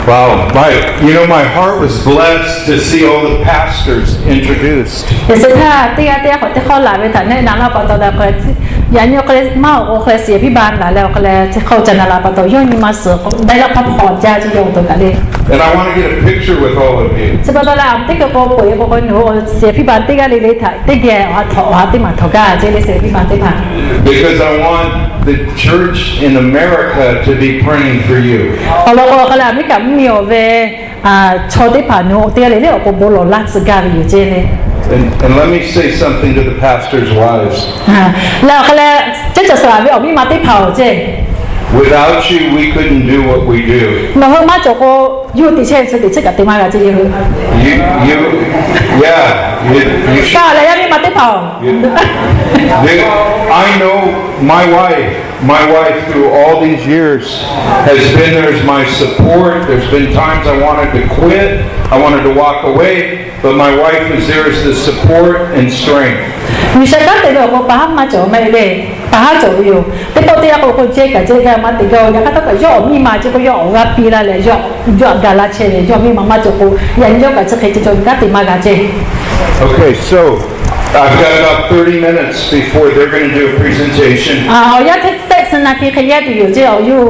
Wow, my heart was blessed to see all the pastors introduced. 也是他第二天เขาหลายไปแต่ในนั้นเราปตอแล้วก็ยันยกเลยเมาโอเคเสียพี่บานหลายแล้วก็เลยเขาจะนาลาปตอย่อยมีมาเสือได้รับพระพรจากที่ยงตัวกันเลย And I want to get a picture with all of you. สปตอแล้วที่ก็บอกปุ๋ยบอกหนูเสียพี่บานที่ก็เลยถ่ายที่แกว่าถอว่าที่มาถอกาเจเลยเสียพี่บานที่ผ่าน Because I want the church in America to be praying for you. เราก็เลยไม่กับมีเอาไว้ชอที่ผ่านหนูที่ก็เลยเรียกว่าโบโลลักษกาอยู่เจเลย And let me say something to the pastors' wives. แล้วก็เลยจะสลายไปออกมีมาที่เผาเจ Without you, we couldn't do what we do. น้องมาจก็อยู่ที่เช่นสุดที่กับที่มาจะยัง You ก็เลยยังมีมาที่เผา I know my wife through all these years has been there as my support. There's been times I wanted to quit, I wanted to walk away, but my wife is there as the support and strength. มีสักการะเดียวก็ป้ามาจ่อไม่เลยป้าจ่ออยู่แต่ตัวที่เราคนเจ๊กับเจ๊กันมาติดกันแล้วก็ต้องย่อมีมาจะก็ย่อว่าปีละเลยย่อกาลาเชเลยย่อมีมาจ่อกูยันย่อกับจะเคยจะจ่อกันติมากันเจ๊ Okay, so I've got about 30 minutes before they're going to do a presentation. อยากเทศนาที่ขยันอยู่เจ้าอยู่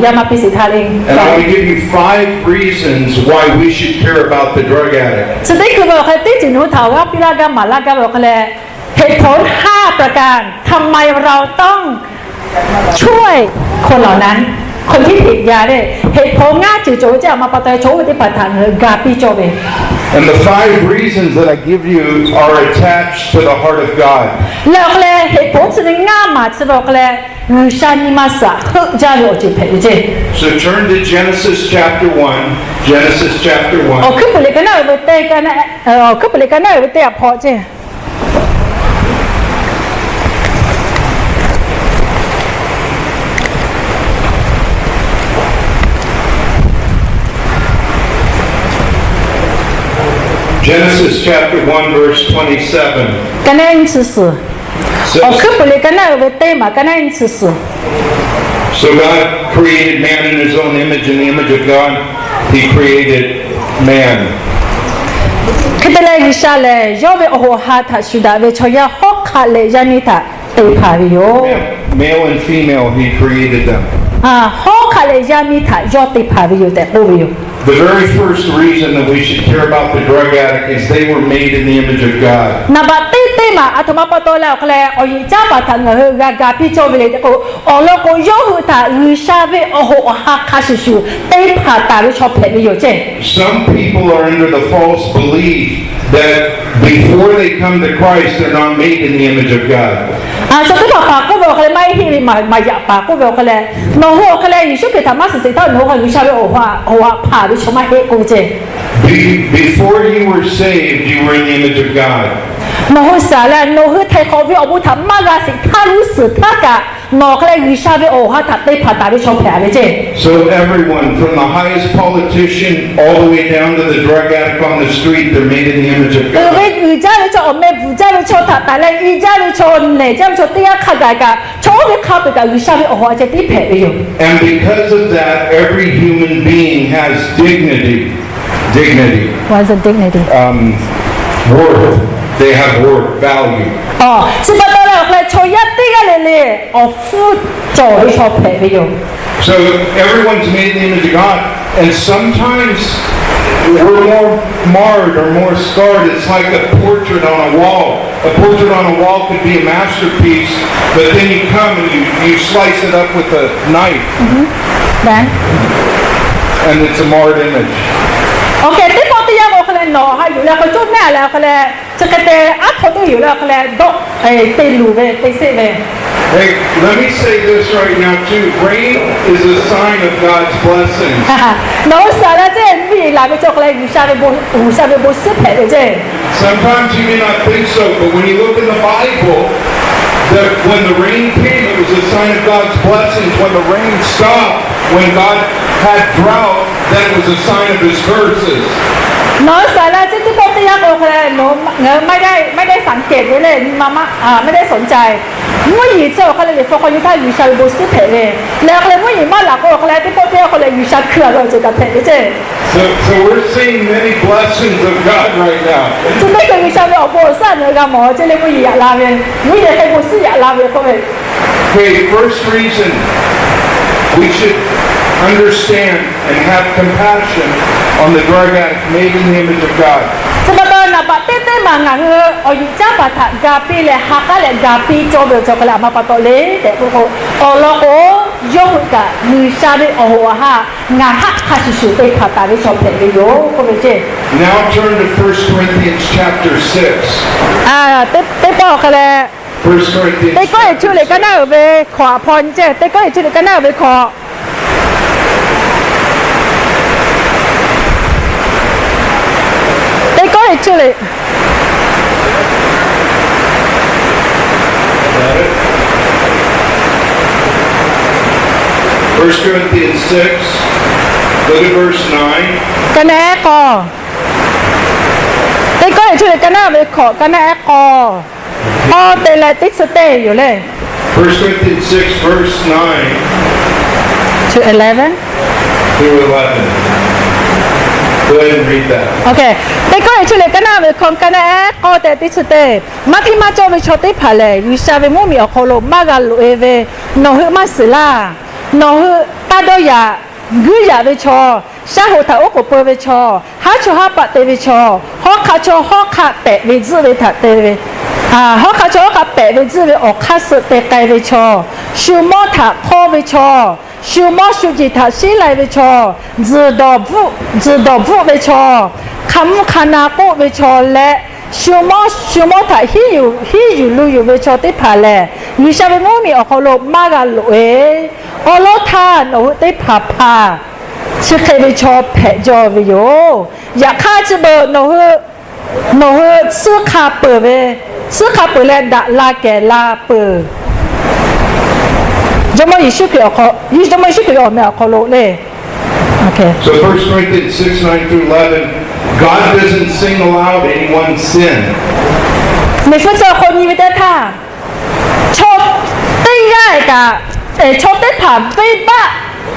อยากมาพิสิทธาเอง And I will give you 5 reasons why we should care about the drug addict. สุดท้ายคือบอกให้ที่จินุถาว่าพิลากามาลากาบอกเลยเหตุผล5ประการทำไมเราต้องช่วยคนเหล่านั้นคนที่ติดยาได้เหตุผลง่ายจู่ๆจะมาปฏิโชว์ที่ประธานกาปิโจเบ And the 5 reasons that I give you are attached to the heart of God. แล้วก็เลยเหตุผลสิ่งง่ายมาจะบอกเลยชานิมาสะฮึจาโรจิเพเจ So turn to Genesis chapter 1. Genesis chapter 1. ขึ้นไปเลยกันนะไปเตะกันนะขึ้นไปเลยกันนะไปเตะพอเจGenesis chapter 1 verse 27. กันนั่นสื่อขึ้นไปเลยกันนะไปเตะมากันนั่นสื่อ So God created man in His own image, in the image of God He created man. คิดเลยวิชาเลยย่อไปโอ้โหหาทัศน์ได้เวชยาฮอกขาเลยยันนิตาเตะพาวิโย Male and female He created them. ฮอกขาเลยยันนิตาย่อเตะพาวิโยแต่โอวิโย The very first reason that we should care about the drug addict is they were made in the image of God. นาบัตเตมาอัตมาปโตแล้วก็เลยอยิจ้าปัตนกากาพิโจเวเลตโกอโลโกโยหุตาวิชาเวโอโหฮักคาชิชูเตพาตาวิชอบเพลิโยเจ Some people are under the false belief that before they come to Christ they're not made in the image of God. สักทีปากก็บอกเลยไม่ฮีมาอยากปากก็บอกเลยโนโฮก็เลยยิชุกธรรมะสิ่งที่โนโฮวิชาเวโอฮาพาวิชมาเฮกูเจ Before you were saved, you were in the image of God. โนโฮสาแล้วโนโฮไทยเขาวิอบุธรรมะกาสิท่ารู้สึกท่ากะโนก็เลยวิชาเวโอฮาถัดเตพาตาวิชอบเพลิเจ So everyone, from the highest politician all the way down to the drug addict on the street, they're made in the image of God. วิจารณ์จะออกมาวิจารณ์จะถัดแต่ละวิจารณ์จะเนี่ยจะเตี้ยขัดใจกันโชว์ให้เข้าไปกับวิชาเวโอฮาจะที่เพลิโย And because of that, every human being has dignity. What's the dignity? Worth. They have worth, value. ซึ่งตอนแรกเลยโชว์ยัดตี้กันเลยฟูโจให้ชอบเพลิโย So everyone's made in the image of God, and sometimes we're more marred or more scarred. It's like a portrait on a wall. A portrait on a wall could be a masterpiece, but then you come and you slice it up with a knife, Then? and it's a marred image. โอเคที่พอที่ยังโอเคเลยหนอให้อยู่แล้วก็จุดแน่แล้วก็เลยจะกระเตะอัดเขาต้องอยู่แล้วก็เลยโดเตลูเวเตเซเว Hey, let me say this right now too. Rain is a sign of God's blessing. น้องสาวเจนมีหลายไปจกเลยวิชาไปบุษเพลิเจ Sometimes you may not think so, but when you look in the Bible, that when the rain came, it was a sign of God's blessings. When the rain stopped, when God had drought, that was a sign of His curses. น้องสาวที่พอที่ยังโอเคเลยหนูไม่ได้สังเกตไว้เลยมาไม่ได้สนใจ我以前可能你发觉他遇上不是陪的，然后我以前老公可能这个边可能遇上课了就在陪的这。So we're seeing many blessings of God right now. 这那个遇上了不善的干嘛？这里我也拉面，我也还不是也拉面各位。Okay, first reason we should understand and have compassion on the drug addict made in the image of God. 这个呢，把对嘛，我有家把他咖啡嘞，哈卡嘞咖啡做不做个啦，嘛把到嘞，但不过，我用个女生的哈，哈还是属于他打的小朋友，各位姐。Now turn to 1 Corinthians chapter 6. 啊，对报个嘞。 1 Corinthians. 对个出来跟那有被夸判啫，对个出来跟那有被夸。 出嚟。1 Corinthians 6, look at verse 9. 跟那一個，你講嚟出嚟跟那咪學跟那一個，我哋嚟啲出啲อยู่เลย。1 Corinthians 6, verse 9 to 11 through 11. Go ahead and read that. OK， 你講嚟出嚟跟那咪學跟那一個哋啲出啲，乜啲乜做咪錯啲排嚟，於是咪冇咪學咯，乜個路誒喂，弄去乜事啦，弄去大多呀。 người già về cho, xã hội thảo của bờ về cho, hát cho hát bát về cho, họ khá cho họ khá bẻ về dư về thật về, họ khá cho họ khá bẻ về dư về ở khá sự bẻ cái về cho, siêu mô thả kho về cho, siêu mô siêu gì thả xí lại về cho, dư đỏ vụ về cho, khám khana cổ về cho lệ, siêu mô thả hi yu lưu về cho tiếp hà lệ, người sao về mô mi ở khâu lộc ma gà lỗi. อโลทานโอ้ได้ผ่าผ่าชื่อใครไปชอบแผลจอไปโยอยากฆ่าจะเบอร์โนเฮซื้อคาเปิดไปซื้อคาเปิดแล้วด่าลาแก่ลาเปิดจะไม่ยิ่งชื่อเขายิ่งจะไม่ชื่อเขาไม่เอาเขาโลเลยโอเค So 1 Corinthians 6, 9 through 11, God doesn't single out anyone's sin. ไม่ฟื้นเจอคนนี้ไม่ได้ท่าชอบได้ง่ายกะชอบได้ผ่านไม่บ้า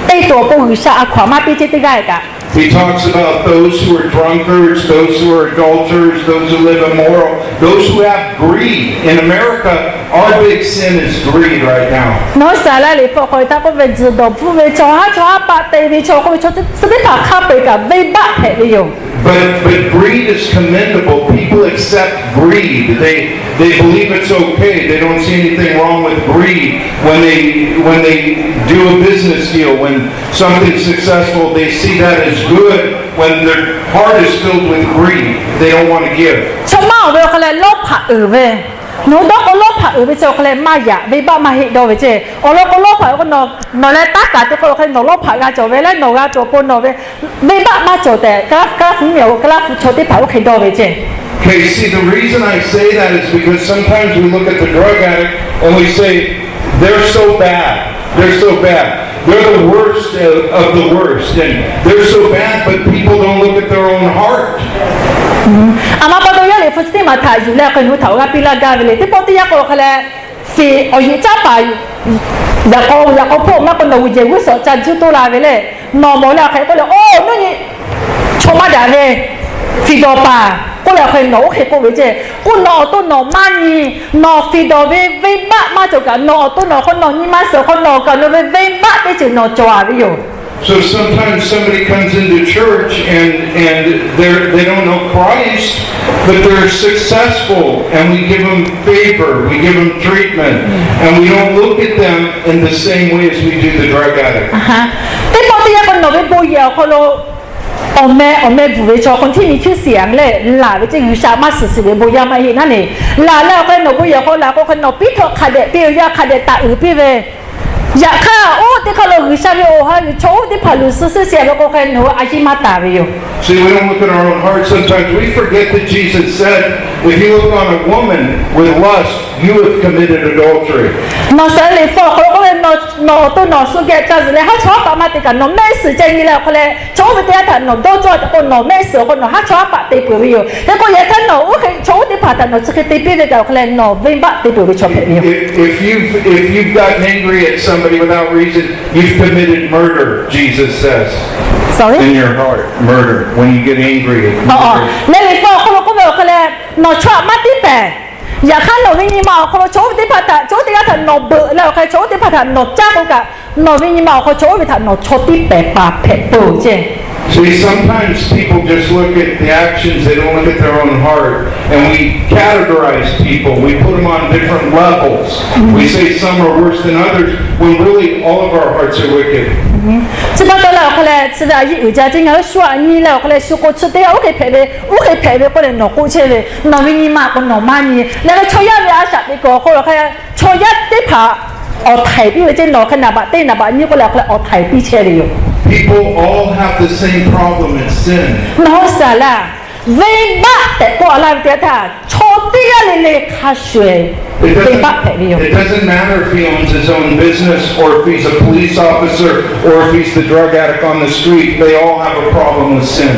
ได้ตัวผู้หญิงชาความมาปีจิตได้ง่ายกะ He talks about those who are drunkards, those who are adulterers, those who live immoral, those who have greed. In America, our big sin is greed right now. น้องสาวเลยพอคอยถ้าก็เป็นจุดดผู้เป็นชอบชอบปะเตวิชอบก็ชอบสุดที่ผ่าข้าไปกับไม่บ้าแผ่เลยอยู่ But greed is commendable. People accept greed. They believe it's okay. They don't see anything wrong with greed when they do a business deal. When something's successful, they see that as good. When their heart is filled with greed, they don't want to give. ชอบมาเวลาเลยลบผ่าเว้หนูต้องเอาลบผ่าไปเจอเลยมาอยากไม่บ้ามาเห็นดูไปเจอเอาลบผ่าก็นอนเลยตากาจะก็เลยนอนลบผ่ากาจบไปแล้วนอนกาจบปนนอนไปไม่บ้ามาจบแต่กราฟเหนียวกราฟชดที่ผ่าก็เห็นดูไปเจอ Okay, see, the reason I say that is because sometimes we look at the drug addict and we say, they're so bad. They're so bad. They're the worst of the worst. And they're so bad, but people don't look at their own heart. อามาปตัวยักษ์เลยฟุตที่มาถ่ายอยู่แล้วคนรู้เท่ากับปีละกาเลยที่ปตัวยักษ์ก็เลยฟีเอาอยู่จ้าไปอยากเอาพวกนักคนเราเยอะสุดจันทร์จุดตัวลาไปเลยนอนมองแล้วใครก็เลยโอ้นั่นนี่ชมมาด่าเลยฟีดอป่าก็เลยเคยหนูเคยกูไปเจกูนอนตัวนอนมันนี่นอนฟีดอไปบ้ามาจากกันนอนตัวนอนคนนอนนี่มาเสือคนนอนกันไปบ้าไปจึงนอนจัวไปอยู่ So sometimes somebody comes into church and they don't know Christ, but they're successful, and we give them favor, we give them treatment, and we don't look at them in the same way as we do the drug addict. ที่ปตัวยักษ์คนนอนไปโบยเอาคนโลอแม่ผู้วิจารณ์คนที่มีชื่อเสียงเลยหลาวิจารณ์สามารถสื่อสารบุญยามาเห็นนั่นเองหลาแล้วก็หนูบุญยาคนหลาก็คนหนูพิทอกขัดเดปียาขัดเดตาพี่เวอยากข้าโอ้ที่เขาเราวิชาวิโอฮะอยู่โชว์ที่ผ่านลุสื่อเสียแล้วก็คนหนูอาชีพมาตาวิโอ See, we don't look at our own hearts. Sometimes we forget that Jesus said, if you look on a woman with lust, you have committed adultery. นอสเลยฟอกเขาก็เลย no to no so get just le ha chwa pa ma te ka no me si je ni le ko le cho be te ta no do cho ko no me si ko no ha chwa pa te pu yo te ko ye ta no o ke cho te pa ta no se ke te pi de ka ko le no ve ba te pu cho pe yo if you've gotten angry at somebody without reason, you've committed murder, Jesus says. Sorry? In your heart, murder. When you get angry, le le fo ko le no chwa ma ti peอย่าข้าหนูวิ่งมาเขาโชว์ที่พัฒน์โชว์ที่พัฒน์หนูเบื่อแล้วใครโชว์ที่พัฒน์หนูจ้ากูกะหนูวิ่งมาเขาโชว์ที่พัฒน์หนูโชว์ที่เป๊ะปากเป๊ะตัวเจ้ See, sometimes people just look at the actions, they don't look at their own heart. And we categorize people, we put them on different levels. We say some are worse than others, when really all of our hearts are wicked. 知道了，后来知道有家境要说你了，后来说过吃的，OK陪的，OK陪的，过来拿过去的，拿给你妈，过拿妈你，那个抽烟的阿啥的个，后来看抽烟的怕，哦台币的这拿看那把，对那把你过来后来哦台币切的哟。People all have the same problem in sin. 然后啥啦？为嘛得过来的他抽的嘞卡水，为嘛陪的哟？ It doesn't matter if he owns his own business or if he's a police officer or if he's the drug addict on the street. They all have a problem with sin.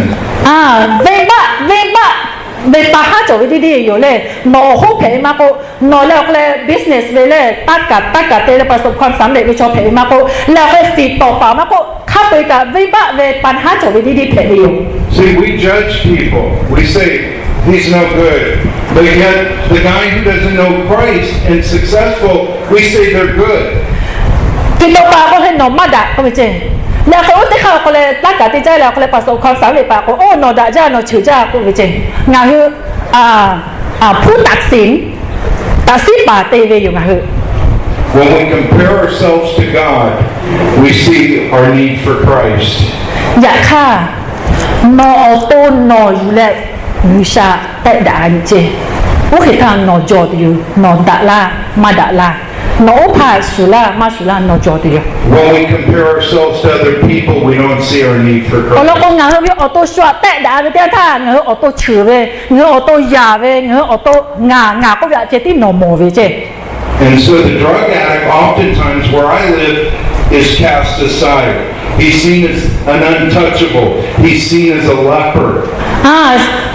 为把他做的的有嘞，拿好陪嘛个，拿了个嘞 business 为嘞，大家对嘞ประสบความสำเร็จไปชอบ陪嘛个，แล้วก็ฟีดต่อป่า嘛ก็ข้าไปกับ为把为ปัญหา做的的陪อยู่ See, we judge people. We say he's no good. But yet, the guy who doesn't know Christ and successful, we say they're good. ฟีดต่อป่าก็ให้หนอมาด่าก็ไม่เจแล้วเขาที่เขาก็เลยรักกันที่ใจแล้วก็เลยประสบความสำเร็จป่าก็โอ้หนอด่าจ้าหนอฉิวจ้าก็ไม่เจงานคือผู้ตัดสินป่าเตเวอยู่งานคือ When we compare ourselves to God, we see our need for Christ. อย่าฆ่านอต้นนออยู่แล้ววิชาแต่ด่าเจว่าเหตุการณ์นอจอดอยู่นอด่าละมาด่าละนอพาสุละมาสุละนอจอดอยู่ When we compare ourselves to other people, we don't see our need for เราก็ Christ. งานเราเอาตัวชัวแต่ด่าไปแต่ท่าเงาเอาตัวชื่อเวเงาเอาตัวยาเวเงาเอาตัวงาก็อยากเจที่นอโมเวเจ And so the drug addict, oftentimes where I live, is cast aside. He's seen as an untouchable. He's seen as a leper.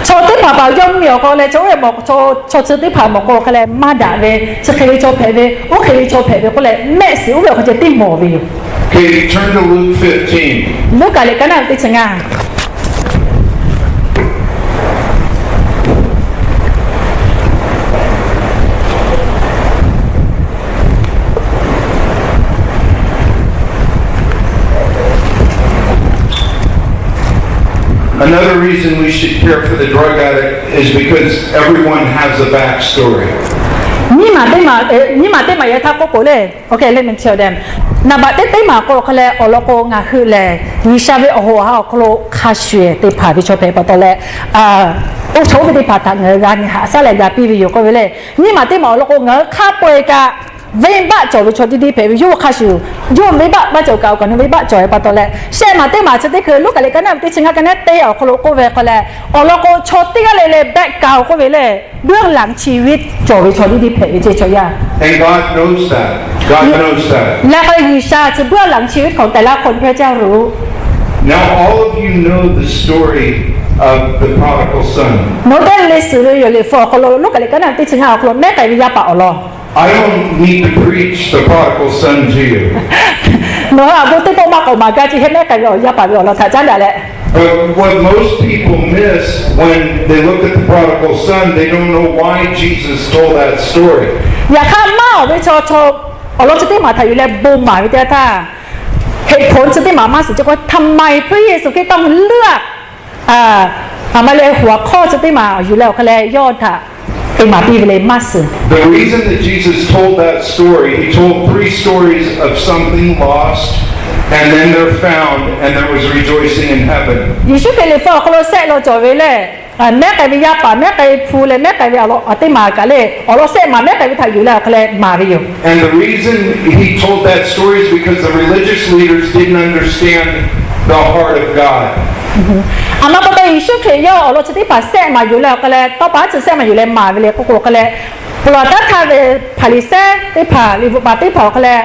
โชติผาบ่าย่อมเหมียวก็เลยโชว์บอกโชติที่ผาบอกก็เลยมาด่าเวจะเคยโชว์เพเวโอเคโชว์เพเวก็เลยแม่สิวเวเขาจะติโมวิว Okay, turn to Luke 15. ลูกอะไรกันนะติชงา Another reason we should care for the drug addict is because everyone has a backstory. นี่มาได้มาเยอะท่าก็เลยโอเคlet me tell them นาบัดได้มาก็เขาเลยอโลโกงาคือเลยวิชาวิโอโหฮาเขาโลคาช่วยได้ผ่าวิชาเพปตอเลยโอ้โชว์ไปได้ผ่าทางเงินกันหาซาเลยยาปีวิโยก็ไปเลยนี่มาได้มาอโลโกงาข้าป่วยกะเว้นบ้าจอยไปชดดีๆเพไปยุ่งข้าชิวยุ่งไม่บ้าจอยเก่ากันไม่บ้าจอยปะตอเลยเช่มาได้มาจะได้คือลูกอะไรกันนะที่ชิงกันนะเตะเอาเขาโลโก้เวก็เลยเอาโลโก้ชดที่อะไรเลยแบกเก่าก็ไปเลยเรื่องหลังชีวิตจอยไปชดดีๆเพไปเจชยา And God knows that. God knows that. และก็วิชาจะเบื้องหลังชีวิตของแต่ละคนพระเจ้ารู้ Now all of you know the story of the prodigal son. โน้ตได้เลยสื่อเลยอยู่เลยฟอเขาลูกอะไรกันนะที่ชิงเอาเขาแม่ไก่วิญญาปะอ๋อ I don't need to preach the prodigal son to you. เนาะบุตรตัวมากออกมาการที่เห็นแม่ไก่วิญญาปะเราถ่ายจ้าได้แหละ But what most people miss when they look at the prodigal son, they don't know why Jesus told that story. อย่าข้ามมาไปโชว์เราจะได้มาถ่ายอยู่แล้วบูมหมายวิทยาท่าเหตุผลจะได้มาสิจะว่าทำไมพระเยซูคริสต์ต้องเลือกมาเลยหัวข้อจะได้มาอยู่แล้วก็เลยยอดค่ะเป็นมาปีเลยมาสิ The reason that Jesus told that story, he told 3 stories of something lost, and then they're found, and there was rejoicing in heaven. ยิชูเป็นเลยฟอเขาเสกเราจ่อไว้เลยแม่ไก่วิญญาป่าแม่ไก่ฟูเลยแม่ไก่วิเอาได้มากันเลยเราเสกมาแม่ไก่วิถ่ายอยู่แล้วก็เลยมาไปอยู่ And the reason he told that story is because the religious leaders didn't understand the heart of God. อามาประเดี๋ยวยิชูเคยย่อเราจะได้ป่าเสกมาอยู่แล้วก็เลยต่อไปจะเสกมาอยู่เลยมาไปเลยก็เลยปลอดถ้าทำไปผลิตเสกได้ผ่าหรือป่าได้ผ่าก็เลย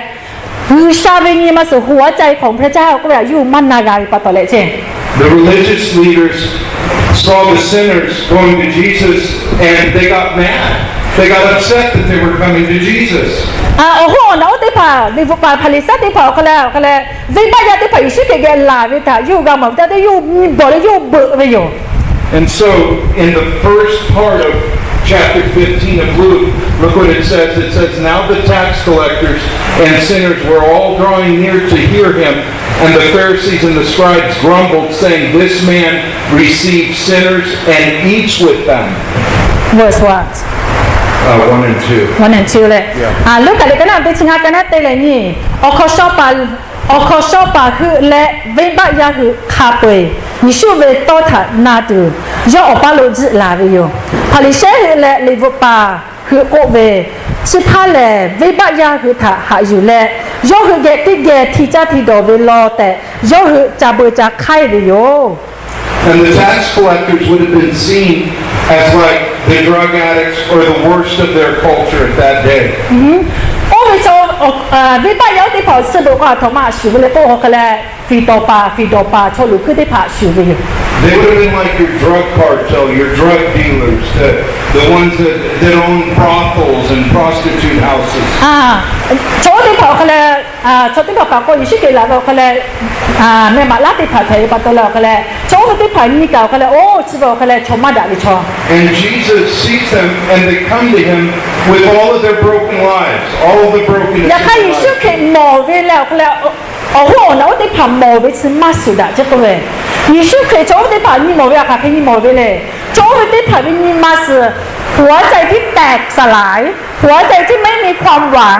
ฮือชาเวงีมาสู่หัวใจของพระเจ้าก็แบบอยู่มันนากาปะตอเลเจ The religious leaders saw the sinners going to Jesus and they got mad. They got upset that they were coming to Jesus. โอ้โหน้องที่ผ่าดิบุปผาผลิตสัตว์ที่ผ่าเขาแล้ววิบัติยาที่ผ่าอิสุเกเกลาวิตาอยู่กับมันแต่อยู่มีบ่เลยอยู่เบื่อไปอยู่ And so in the first part of chapter 15 of Luke, look what it says. It says, now the tax collectors and sinners were all drawing near to hear him, and the Pharisees and the scribes grumbled, saying, this man receives sinners and eats with them. Verse what? 1 and 2. 1 and 2เลยลูกกันเลยก็น่าไปชิงกันนะเตเลยนี่อคชอบปาคือและวิบัติยาคือคาเปยมิชูเวโตถานาดูย่ออปาโลจิลาวิโยพอลิเชและลิบุปาคือโกเวสุดท้ายเลยวิบัติยาคือถาหาอยู่และย่อคือเกติเกที่จะที่ดอเวลอแต่ย่อคือจะเบจะไข่วิโย And the tax collectors would have been seen as like the drug addicts or the worst of their culture at that day. โอ้ยโซวิบัติยาที่ผ่าสนุกว่าธรรมะชูเลยก็เขาเลยฟีโดปาชลุคือที่ผ่าชูวิโย They would have been like your drug cartel, your drug dealers, the ones that own brothels and prostitute houses. โชติผ่าเขาเลยโชติผ่าก็ยิ่งเกี่ยวกับเขาเลยแม่มาลาติผ่าไทยปัตตานีเขาเลยโชติผ่านี่เขาเลยโอ้ชิบะเขาเลยชมมาด่าดิชอ And Jesus sees them and they come to him with all of their broken lives, all of the brokenness. อยากให้ยิ่งเกี่ยวหมอเวแล้วเขาเลยโอ้โหนะว่าที่ผ่าหมอเว是มาสุดาจะตัวเองยิ่งเกี่ยวโชติผ่านี่หมอเวค่ะแค่นี่หมอเวเลยโชติผ่านี่มาสุหัวใจที่แตกสลายหัวใจที่ไม่มีความหวัง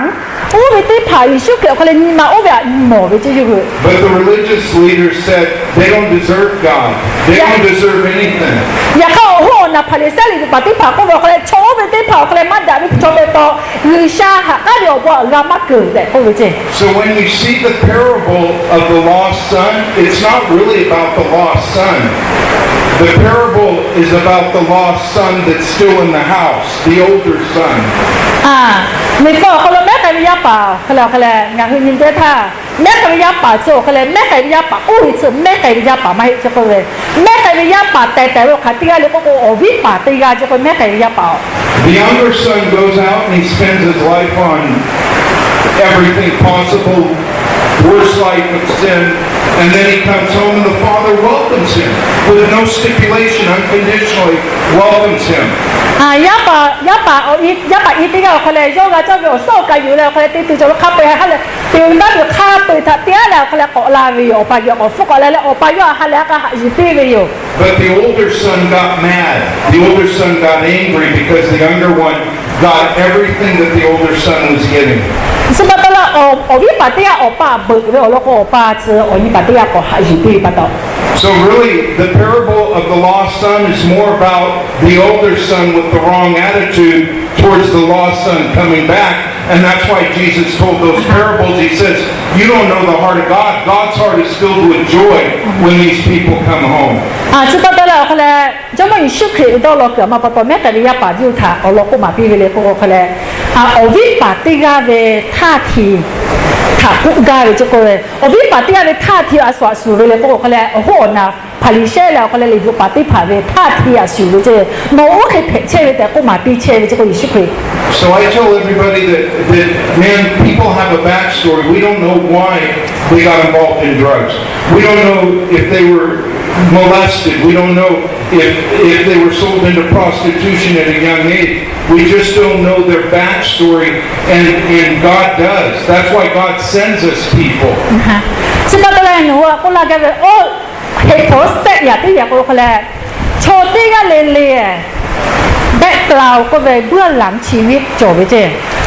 โอ้วิธีผ่าอิสุเกี่ยวกับเรื่องนี้มาโอ้แบบหมอวิธีอยู่ But the religious leaders said they don't deserve God. They don't deserve anything. อยากเข้าโอ้โหนะพาเลสไตน์หรือปฏิภาก็บอกเลยโชว์วิธีผ่าก็เลยมาด่าวิธีโชว์ไปต่อหรือชาหะก็เดี๋ยวบอกเรามาเกิดแต่ก็วิธี So when you see the parable of the lost son, it's not really about the lost son. The parable is about the lost son that's still in the house, the older son. ไม่พอเขาเลยแม่ไก่วิญญาป่าเขาเลยงานหินเจ้าท่าแม่ไก่วิญญาป่าโซ่เขาเลยแม่ไก่วิญญาป่าอุ้ยสุดแม่ไก่วิญญาป่าไม่จะก็เลยแม่ไก่วิญญาป่าแต่ว่าขัดที่อะไรก็โอ้วิป่าตีกาจะเป็นแม่ไก่วิญญาป่า The younger son goes out and he spends his life on everything possible, worst life of sin, and then he comes home and the father welcomes him with no stipulation, unconditionally welcomes him. ยาป่าเอาอีที่เขาเลยโยกเจ้าเกี่ยวโซ่กันอยู่แล้วเขาเลยตีจะว่าข้าไปให้เลยตีนั่นอยู่ข้าไปถ้าเตี้ยแล้วเขาเลยขอลาวิโอไปอยู่ออกฟุกอะไรแล้วออกไปอยู่ให้แล้วก็หาอยู่ตีวิโอ But the older son got mad. The older son got angry because the younger one got everything that the older son was getting. สมมติว่าอวิปัตติยาออกป่าเบิกแล้วก็ออกป่าเจออวิปัตติยาก็หาอยู่ตีปัตต So really, the parable of the lost son is more about the older son with the wrong attitude towards the lost son coming back. And that's why Jesus told those parables. He says, you don't know the heart of God. God's heart is filled with joy when these people come home. สมมติว่าเขาเลยจะไม่ชุกเขยดอลเกิดมาปัตตแม่แต่วิยาป่าอยู่ท่าเอาล็อกมาพี่เวเลก็เขาเลยอวิปัตติยาเวท่าทีถ้ากุกาเลยจะก็เลยอวิปัตติยาเวท่าทีอาสวะสูเวเลก็เขาเลยโอ้โหนะผลิตเช่แล้วเขาเลยวิปัตติผ่าเวท่าทีอาสูเจโน้โอเคเช่แต่ก็มาปีเช่จะก็ยิ่งชุกเขย So I tell everybody that man, people have a backstory. We don't know why they got involved in drugs. We don't know if they were molested. We don't know if they were sold into prostitution at a young age. We just don't know their backstory, and God does. That's why God sends us people. สมมติว่าหนูก็ลากันเลยโอ้เหตุผลเสียที่อยากรู้เขาเลยโชติก็เลี่ยแบ็คกราวก็เลยเบื้องหลังชีวิตจบไปเจ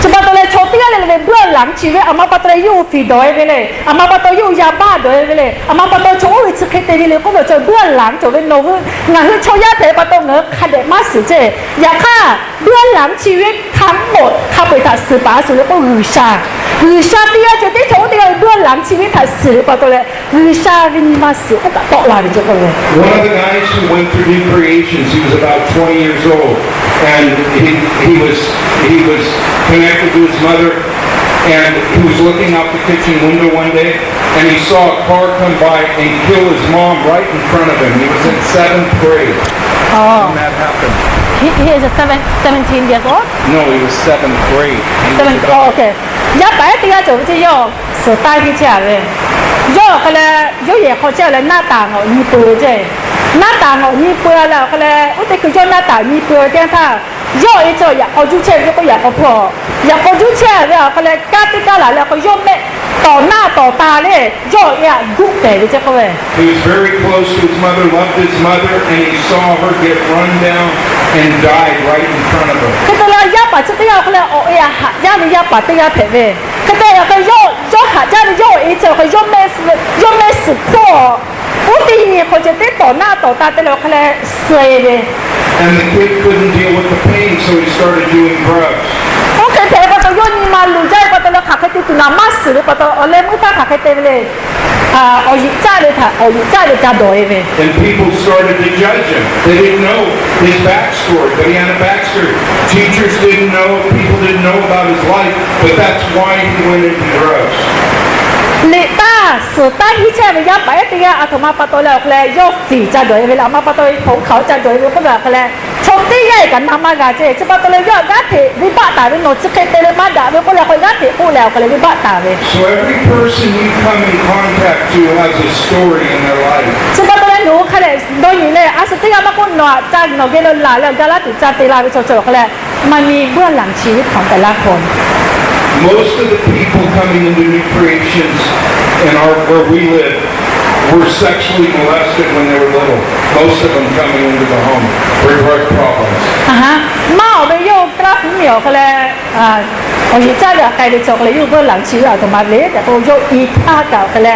สมมติว่าโชติก็เลยเบื้องหลังชีวิตอามาปัตตายูฟีดอยไปเลยอามาปัตตายูยาบ้าดอยไปเลยอามาปัตตาโชวิสเคเตไปเลยก็แบบจบเบื้องหลังจบเป็นโน้ตงานที่โชยาเตปัตตาเงือคาเดมาสิเจอยากฆ่าเบื้องหลังชีวิตทั้งหมดข้าไปตัดสืบป่าสืบแล้วก็หือชาที่จะที่โชติก็เบื้องหลังชีวิตตัดสืบปัตตาเลยหือชาวินิมาสืบก็ตกลาไปจะก็เลย One of the guys who went through New Creations, he was about 20 years old, and he was connected to his mother. and he was looking out the kitchen window one day, and he saw a car come by and kill his mom right in front of him. He was in 7th grade Oh, when that happened. he is 17 years old. No, he was 7th grade. He was Seven. about- Oh, okay. 一摆第一就好似要手带起起来嘞，要个嘞有嘢好叫嘞那大我一杯啫，那大我一杯了个嘞，我得佢叫那大一杯点他，要一做也好就切这个也好破，也好就切了个嘞，加啲加来了个要咩ต่อหน้าต่อตาเลยย่อยกุ๊กแต่เจ้าก็เว้ย He was very close to his mother, loved his mother, and he saw her get run down and died right in front of him. คือตัวย่าป่าชุดที่ย่าเขาเลยโอ้ยหาย่านี่ย่าป่าที่ย่าเผยเว้ยคือตัวย่าก็ย่อหาย่านี่ย่ออีเจ้าเขาย่อแม่สุดตัวอุตินี่เขาจะได้ต่อหน้าต่อตาแต่เราเขาเลยเสยเว้ย And the kid couldn't deal with the pain, so he started doing drugs. โอเคเผยพอตัวย่อนี่มาหลุดใจพอตัวเราขาดแค่ตัวน้ำมาสื่อพอตัวเอาเล่มมือตาขาดแค่เต็มเลยเอาหยิบใจเลยค่ะเอาหยิบใจเลยจ้าโดยเว้ย And people started to judge him. They didn't know his backstory, but he had a backstory. Teachers didn't know, people didn't know about his life, but that's why he went into drugs. ลิตาสุดท้ายที่แช่ไปยับไปตีอาถมาปะตัวแล้วเลยยกสีจะโดยเวลามาปะตัวผมเขาจะโดยก็แบบเลยชมที่ใหญ่กันทำมากาเจจะปะตัวเลยยอดกัดเถวิบัติตาเป็นโนจิเคเตเลมาด่าเป็นคนละคนกัดเถพูดแล้วก็เลยวิบัติตาเลย So every person you come in contact to has a story in their life. จะปะตัวเลยหนูเขาเลยโดยอยู่เลยอาสุดที่มาคนหนอจากหนอเกลลาแล้วกาลาติจาตีลาไปโจเขาเลยมันมีเบื้องหลังชีวิตของแต่ละคน Most of the people coming into New Creations in where we live were sexually molested when they were little. Most of them coming into the home were drug problems. มาเอาไปโยกกราฟเหนียวก็เลย我而家就計你做你要個冷錢啊，同埋你就到咗而家就嘅咧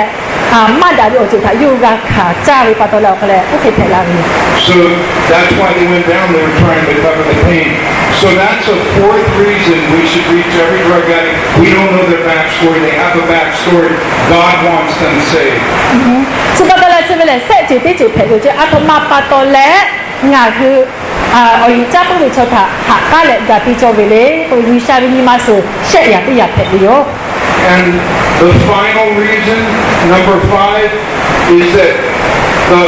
乜嘢都做睇要個卡揸你發到落嘅咧，屋企睇啦你。So that's why they went down. They were trying to cover the pain. So that's a fourth reason we should reach every drug addict. We don't know their backstory. They have a backstory. God wants them saved. 即係到咧，即係咧，set 住啲條皮條住，同埋發到咧，牙佢我而家幫你做下下家咧，就變咗為你，佢預晒俾你嘛是 set 入啲入皮咗。And the final reason, number 5, is that the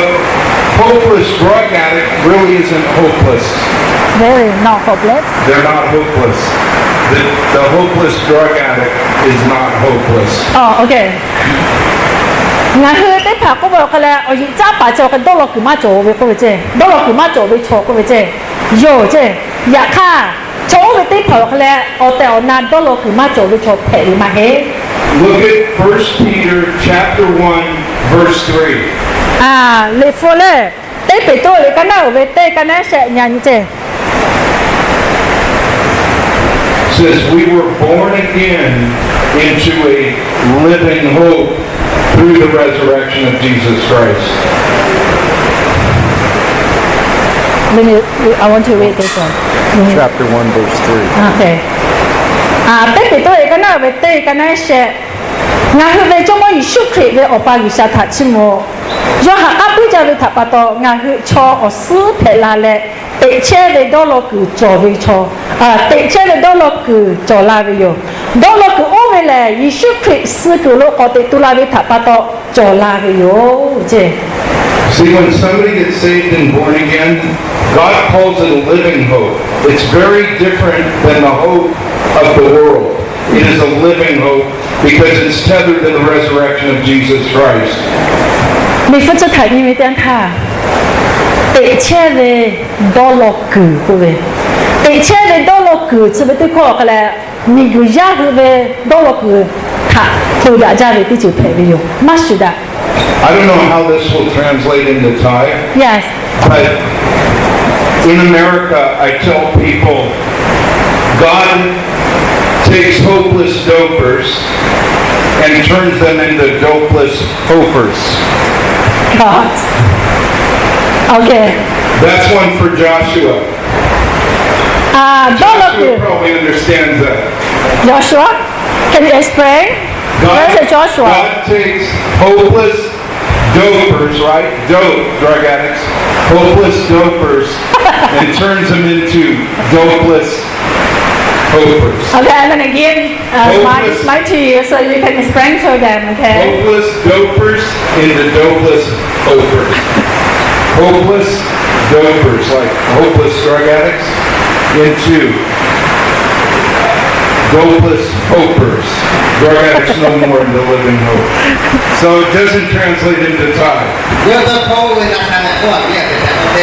hopeless drug addict really isn't hopeless. Very not hopeless. They're not hopeless. The hopeless drug addict is not hopeless. 哦，OK。ngài hơi tới thảo có bảo cái là ở những cha bà cho cái đâu là cứ mà chỗ với cô về đâu là cứ mà chỗ với chỗ cô về rồi chứ dạ kha chỗ với tới thảo cái là ở tèo nan đâu là cứ mà chỗ với chỗ thể mà hết. Look at 1 Peter chapter 1 verse 3. Lệ phô lệ tới phải tôi lấy cái nào về tới cái này sẽ nhà như thế. Says we were born again into a living hope through the resurrection of Jesus Christ. I want to read this one. Chapter 1, verse 3. Okay. Tới phải tôi lấy cái nào về tới cái này sẽ ngài hư về trong mỗi Giêsu Christ về ở ba Giêsu thật chứ mồ do hạ áp bây giờ về thật bà tổ ngài hư cho ở xứ thể là lệ tệ chế về đó là cứ cho về cho tệ chế về đó là cứ cho là về yo đó là cứ ôm về là Giêsu Christ xứ cứ lúc có tệ tu là về thật bà tổ cho là về yo chứ. See, when somebody gets saved and born again, God calls it a living hope. It's very different than the hope of the world. It is a living hope because it's tethered to the resurrection of Jesus Christ. 你分出睇你咪點睇？地車嘅多落句嘅喂，地車嘅多落句，是不是對講嘅咧？你個家嘅多落句，佢佢大家嘅啲就睇嘅用，乜事的 I don't know how this will translate into Thai, ？Yes， but in America, I tell people, God takes hopeless dopers and turns them into dopeless hopers. God。Okay， That's one for Joshua. 多落 Joshua 句 probably understands that.，Joshua，can you explain? Where's the Joshua？ God takes hopeless dopers, right? Drug addicts, hopeless dopers, and turns them into dopeless hopers. Okay, I'm gonna give my to you so you can explain to them. Okay. Hopeless dopers into dopeless hopers. Hopeless dopers, like hopeless drug addicts, into dopeless hopers. Drug addicts no more in the living hope. So it doesn't translate into Thai. เรื่องต้นเขาเวลาทำอะไรก็เนี่ยแต่ใน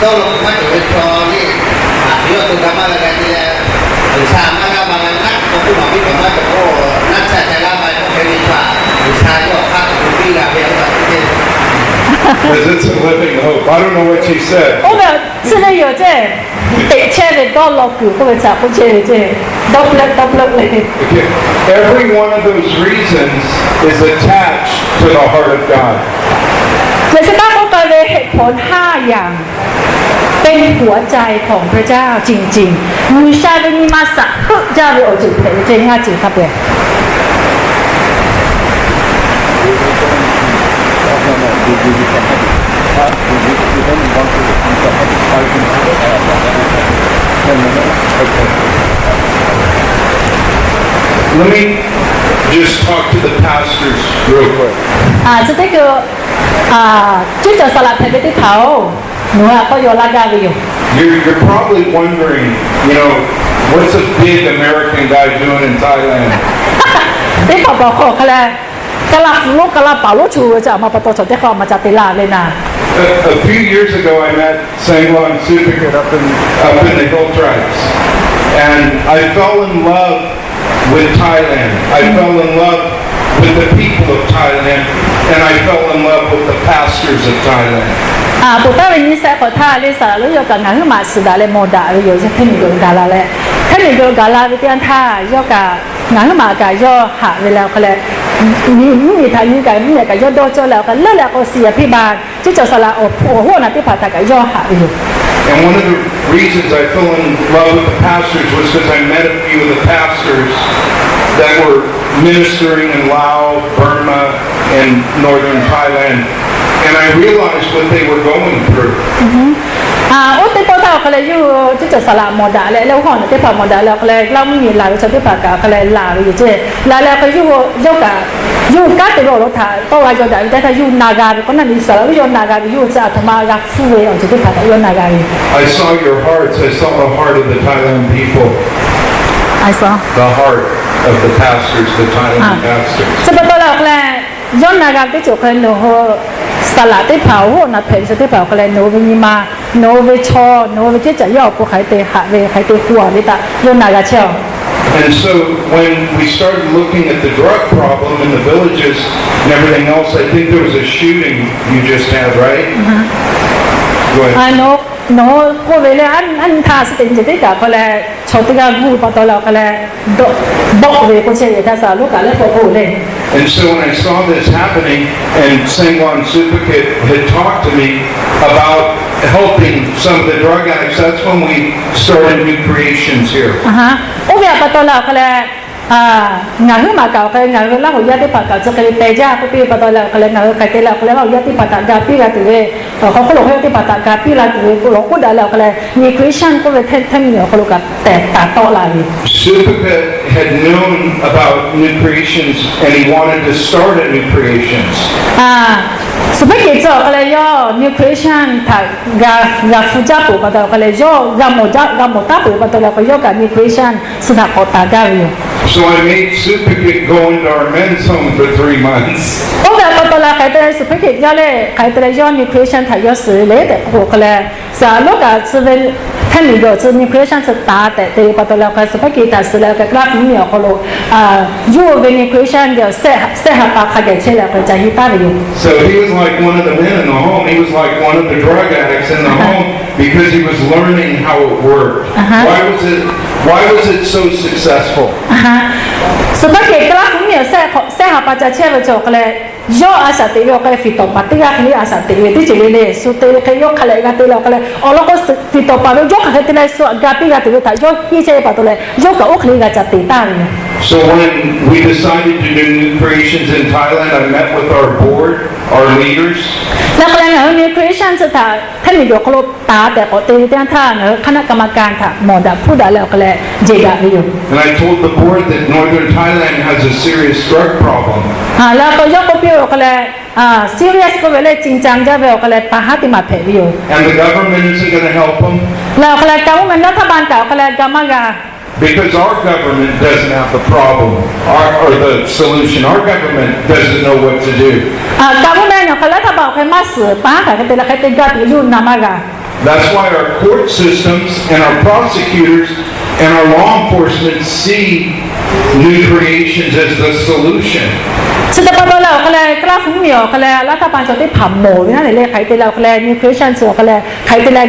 ต้องลงมาถึงเป็นตอนนี่เรื่องตัวกรรมอะไรกันเนี่ยหรือชามาแล้วบางนักก็ผู้หมอที่บอกว่าจะโอ้นักแสดงละไปก็เป็นฝ่ายหรือชาก็ภาคของพี่ละเพียงแต่ที่ Because it's a living hope. I don't know what she said. 我们现在有这得切的到老古，我们咋不切的这doubleเลย Okay. Every one of those reasons is attached to the heart of God. เดี๋ยวจะตั้งองค์การเลยเหตุผล5อย่างเป็นหัวใจของพระเจ้าจริงๆมูชาเวนิมาสะก็จะไปอจุดเผยเจงาจริงครับเลย Let me just talk to the pastors real quick. 这个就叫萨拉特别的头，我ก็有拉嘎的有。 You're probably wondering, what's a big American guy doing in Thailand? ที่เขาบอกเขาเลยกะลาฟลุกกะลาเป่าลูกชูจะมาประตูสดที่เขามาจากติลาเลยนะ A few years ago, I met Sangwon Supikat up in the Hill Tribes, and I fell in love with Thailand. I fell in love with the people of Thailand, and I fell in love with the pastors of Thailand. 不但为你在和他的啥，如果讲俺马斯达的莫达，有些看你个嘎啦嘞，看你个嘎啦，这样他要嘎俺马嘎要下为了可能你他你个你个要多做了个那个事业批判，就叫啥啦？我那地方他个要下的。 And one of the reasons I fell in love with the pastors was because I met a few of the pastors that were ministering in Laos, Burma, and northern Thailand, and I realized what they were going through. 我对报道可能有就叫啥啦莫达嘞，แล้วห่อที่ผ่าน莫达แล้วก็เลยเราไม่มีลาวจะที่ผ่านก็เลยลาวอยู่เจ้แล้วก็อยู่กัดตัวเราถ่ายตัวว่าจะได้แต่ถ้าอยู่นาการก็นั่นนี่สารอยู่นาการอยู่จะทำมารักฟูเองจะที่ผ่านอยู่นาการ I saw your hearts. I saw the heart of the Thailand people. I saw The heart of the pastors, the Thailand pastors. จะเป็นตัวเราเลยย้อนนาการที่จุกเลยหนูสลัดที่เผาหัวนัดเพลที่เผาก็เลยหนูวิมาหนูวิชอหนูวิที่จะย่อผู้ใครเตะหาเวใครเตะหัวนี่ตาย้อนนาการเชียว And so when we started looking at the drug problem in the villages and everything else, I think there was a shooting you just had, right? Go ahead. no ก็เวลาอันท่าสติจะได้กับก็เลยชดที่การพูดพอตอนเราก็เลยบอกเวก็เชื่อท่าสาลูกกันแล้วพอพูดเลย And so when I saw this happening, and Sangwon Supikat had talked to me about helping some of the drug addicts, that's when we started New Creations here. โอ้เวลาพอตอนเราก็เลยงานที่มาเก่าก็งานที่เราหัวยัดที่ปากเก่าจะกลายเป็นยากก็พี่พอตอนเราก็เลยงานที่ใครเตะเราก็เลยเรายัดที่ปากกาพี่ละตัวเขาก็หลอกให้ที่ปากกาพี่ละตัวหลอกก็ได้เราก็เลยมีคริสเตียนก็เลยเท่เหนียวเขาลูกกับแต่ตาโตลาย Supikat had known about New Creations, and he wanted to start a New Creations. สุภกิจก็เลยย่อ New Creation ถ้ากาฟูจ้าปู่ก็ต้องก็เลยย่อกาโมตาปู่ก็ต้องก็ย่อกับ New Creation สุดท้ายก็ตากาอยู่ So I made Supikat go into our men's home for 3 months. โอ้แต่ก็ตอนแรกใครแต่สุภกิจย่อเลยใครแต่ย่อ New Creation ถ้าย่อสื่อเลยแต่ก็เลยสาลูกกับสุเวท่านนี่ก็จะ New Creation จะตาแต่ก็ตอนแรกใครสุภกิจแต่สื่อแล้วก็กราฟนี่เขาเลยอยู่เป็น New Creation เดี๋ยวเสียหาปากขายเชื่อแล้วก็จะฮิตาอยู่ So he was like one of the men in the home. He was like one of the drug addicts in the home because he was learning how it worked. Why was it so successful? สุภกิจกราฟนี่เสียหาปากจะเชื่อแล้วจบเลยย่ออาสาติโยก็ฟิตปาติกาคนี้อาสาติเวที่จะเลยสุดที่เขายกขเลยกันที่เราก็เลยอ๋อแล้วก็ฟิตปาแล้วยกขเลยที่เลยสุดกาปิกาที่เราถ่ายยกที่เชื่อปาตัวเลยยกกับอุคลีกันจะติดตามเลย So when we decided to do New Creations in Thailand, I met with our board, our leaders, แล้วก็แล้วนี่ Creation สถานท่านมีอยู่ครบตาแต่ก็ตีแต่ท่านคณะกรรมการค่ะหมอดับผู้ใดแล้วก็แล้วเจดาอยู่ and I told the board that Northern Thailand has a serious drug problem. แล้วก็ยกก็เปียวก็แล้วserious ก็เวลาจริงจังจะเวลก็แล้วปะหาติมาเพอยู่ And the government isn't going to help them แล้วก็แล้วการมันรัฐบาลเก่าก็แล้วกามากา because our government doesn't have the problem or the solution. Our government doesn't know what to do. การมันเนี่ยก็รัฐบาลเคยมาสื่อป้าค่ะก็แต่ละใครติดกัดอยู่นามากา That's why our court systems and our prosecutors and our law enforcement see New Creations as the solution. สุดท้ายแล้วก็เลยกล้าฟุ้งเหนียวก็เลยรัฐบาลจะได้ผ่าหมูนั่นเลยใครติดแล้วก็เลยมี Creation ส่วนก็เลยใครติดแล้ว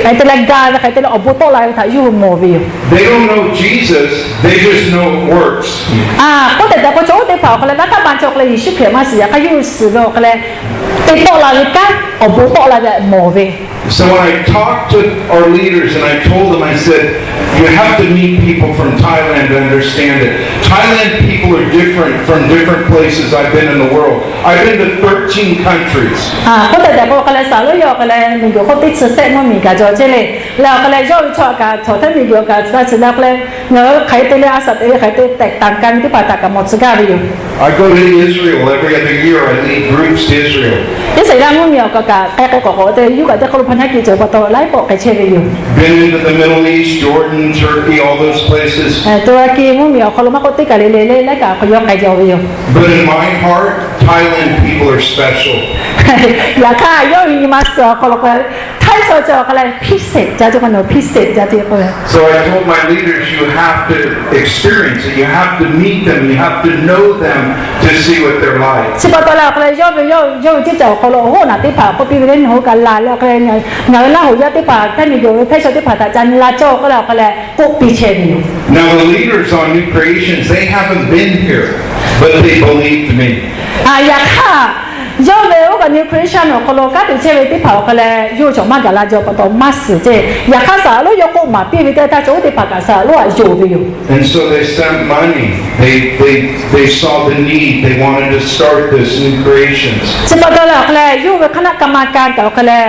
ใครติดแล้วกาใครติดแล้วอบุโตอะไรถ่ายอยู่หมูวิว They don't know Jesus, they just know it works. ก็แต่ก็โจ้ได้เผาก็เลยรัฐบาลจะก็เลยยิบเขียนมาสิก็อยู่สื่อก็เลยติดโตอะไรกันอบุโตอะไรแบบหมูวิว So when I talked to our leaders and I told them, I said, you have to meet people from Thailand to understand it. Thailand people are different from different places I've been in the world. I've been to 13 countries. ก็แต่ก็เลยสาวเลยก็เลยมีอยู่เขาติดเส้นว่ามีการจอเจเลยแล้วก็เลยย่อยชอบการชอบท่านมีอยู่การจะแสดงเลยเนื้อใครติดเลยอาศัยใครติดแตกต่างกันที่ป่าตากกับหมดสกัดอยู่ I go to Israel every other year. I lead groups to Israel. ที่สิ่งที่มุ่งเหนียวก็การแก้ก็ขอแต่ยุ่งกับเจ้าคนพันธกิจจะต่อไล่ปกไปเชื่ออยู่ Been into the Middle East, Jordan, Turkey, all those places. ตัวกีมุ่งเหนียวเขาลงมาคนติดกันเลยแล้วก็เขายกไก่เจียวอยู่ But in my heart, Thailand people are special. อยากฆ่าย่อยมาสเขาลงไปไทยโจก็เลยพิเศษจะมันพิเศษจะที่เขาเลย So I told my leaders, you have to experience it. You have to meet them. You have to know them to see what they're like. สิบตัวเราก็เลยย่อที่เจ้าเขาลงโหน่ะที่ผ่าเขาปีเล่นหัวกันลาแล้วก็เลยเงาล่าหัวยาที่ผ่าท่านมีอยู่ท่านชอบที่ผ่าแต่จันลาโจก็แล้วก็เลยกุ๊กปีเชนอยู่ Now the leaders on New Creations, they haven't been here, but they believed me. อยากฆ่าย่อเวลกับ New Creation เขาลงกันที่เชื่อที่ผ่าก็เลยยู่ชมมากกับลาโจก็ต้องมาสื่อเจอยากฆ่าสาวลูกยกกุ๊กมาปีวิเตอร์ท่านโจที่ผ่ากับสาวลูกอยู่อยู่ And so they sent money. They saw the need. They wanted to start this New Creations. สิบตัวเราก็เลยยู่กับคณะกรรมการกับก็เลย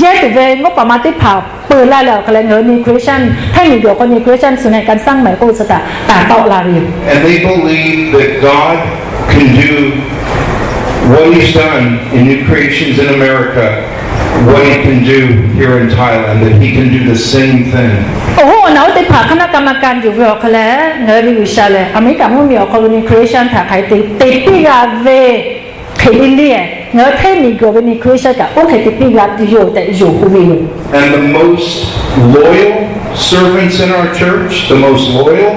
แยกตัวเองงบประมาณที่ผ่าปืนแล้วก็เลยเงิน New Creation ให้มีเดียวกับ New Creation ส่วนในการสร้างใหม่ก็จะแต่ต่อลาอยู่ And they believe that God can do what He's done in New Creations in America, what He can do here in Thailand, that He can do the same thing. โอ้โหน้าติดผ่าคณะกรรมการอยู่เวลก็เลยเงินวิชาเลยอเมริกามุ่งเหนียว New Creation ถ้าใครติดปีกาเวใครเลี้ยเงินให้มีกับ New Creation กับโอเคติดปีกาอยู่แต่อยู่วิว And the most loyal servants in our church, the most loyal,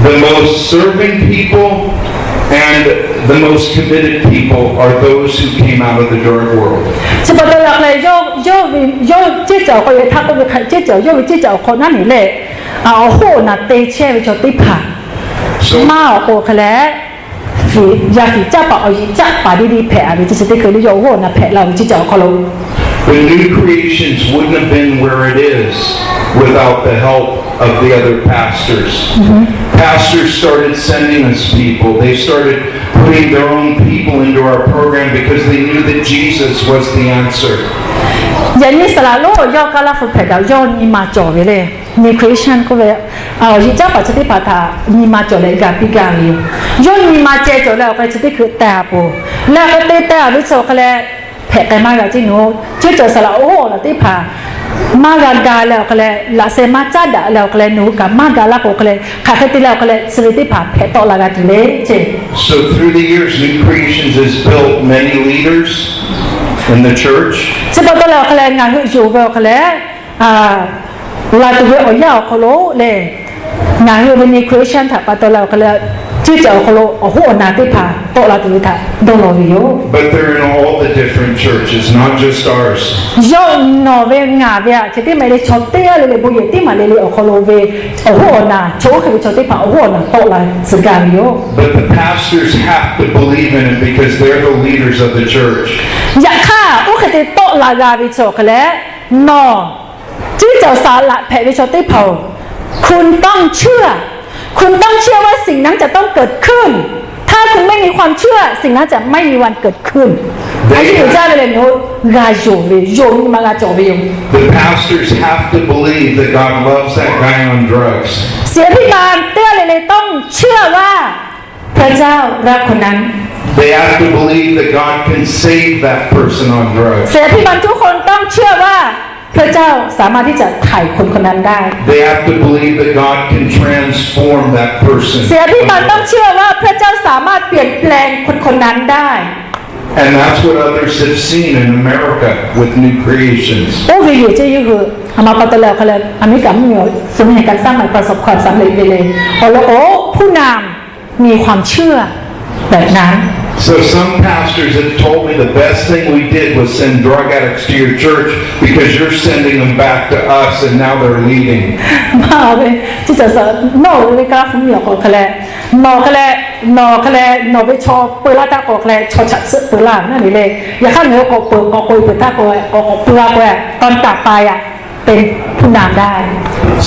the most serving people, and the most committed people are those who came out of the drug world. สิบตัวหลักเลยย่อเจ้าเจ้าก็ยังทักก็ยังเจ้าเจ้าย่อเจ้าเจ้าคนนั้นนี่แหละโอ้โหน่ะเตะเช่ไปจนติดผ่ามาโอ้เขาแล้วฝีอยากฝีจับปะเอาจับปะดีๆแผลอะไรที่จะได้เคยได้ย่อโอ้น่ะแผลเราที่เจ้าเขาลง The New Creations wouldn't have been where it is without the help of the other pastors. Pastors started sending us people. They started putting their own people into our program because they knew that Jesus was the answer. อย่างนี้สละโลย่อก็รับฝึกแผลย่อนี่มาจ่อไปเลย New Creation ก็เลยยิ่งเจ้าปัจจุบันผ่าท่านี่มาจ่อเลยกับปีกาอยู่ย่อนี่มาเจ๊จ่อแล้วก็จะได้คือแต่ปูแล้วก็แต่รู้สึกก็เลยแผลกันมากจริงหนูเจ๊จ่อสละโอ้แล้วที่ผ่ามากกาแล้วก็เลยละเซมาจัดแล้วก็เลยหนูกับมากกาแล้วก็เลยขาดที่แล้วก็เลยสวิตที่ผ่าแผลต่อละกันเลยเจ๊ So through the years, New Creations has built many leaders in the church. สิบตัวเราก็เลยงานอยู่เวลก็เลยลาตัวเวลยาวเขาโลเลยงานอยู่เป็น New Creation ถ้าปัตตัวเราก็เลยที่จะเขาโลโอ้โหนาที่ผ่าโตลาตัวถ้าโดนเราอยู่ But they're in all the different churches, not just ours. ย่อนอเวงาเวียที่ไม่ได้ชดเตี้ยเลยบุญที่มาเลยเขาโลเวโอ้โหนาโชว์คือชดที่ผ่าโอ้โหนาโตลาสึกการอยู่ But the pastors have to believe in it because they're the leaders of the church. อยากฆ่าโอเคที่โตลากาวิโชก็แล้วนอที่เจ้าสาระแผ่วิโชที่เผาคุณต้องเชื่อ คุณต้องเชื่อว่าสิ่งนั้นจะต้องเกิดขึ้นถ้าคุณไม่มีความเชื่อสิ่งนั้นจะไม่มีวันเกิดขึ้นไอ้ที่อยู่เจ้าเลยโน้กาโยเวโยนี่มากาโจเว The pastors have to believe that God loves that guy on drugs. เสียพิบาลเตื้อเลยต้องเชื่อว่าพระเจ้ารักคนนั้น They have to believe that God can save that person on drugs. เสียพิบาลทุกคนต้องเชื่อว่าพระเจ้าสามารถที่จะไถ่คนคนนั้นได้ They have to believe that God can transform that person. เสียพิบาลต้องเชื่อว่าพระเจ้าสามารถเปลี่ยนแปลงคนคนนั้นได้ And that's what others have seen in America with New Creations. โอ้วิวเจยูคืออามาปตเลเขาเลยอเมริกาไม่มีสมัยการสร้างใหม่ประสบความสำเร็จเลยโอ้ผู้นำมีความเชื่อแบบนั้น So some pastors have told me the best thing we did was send drug addicts to your church because you're sending them back to us and now they're leaving. มาเลยที่จะโน่เลยกราฟมีออกเขาเลยนอเขาเลยนอไปชอเปิดละตาออกเลยชอฉัดเสือเปิดละนั่นนี่เลยอย่าข้ามเหนือก็เปิดก็คุยเปิดตาก็เปิดละตอนกลับไปอ่ะเป็นผู้นำได้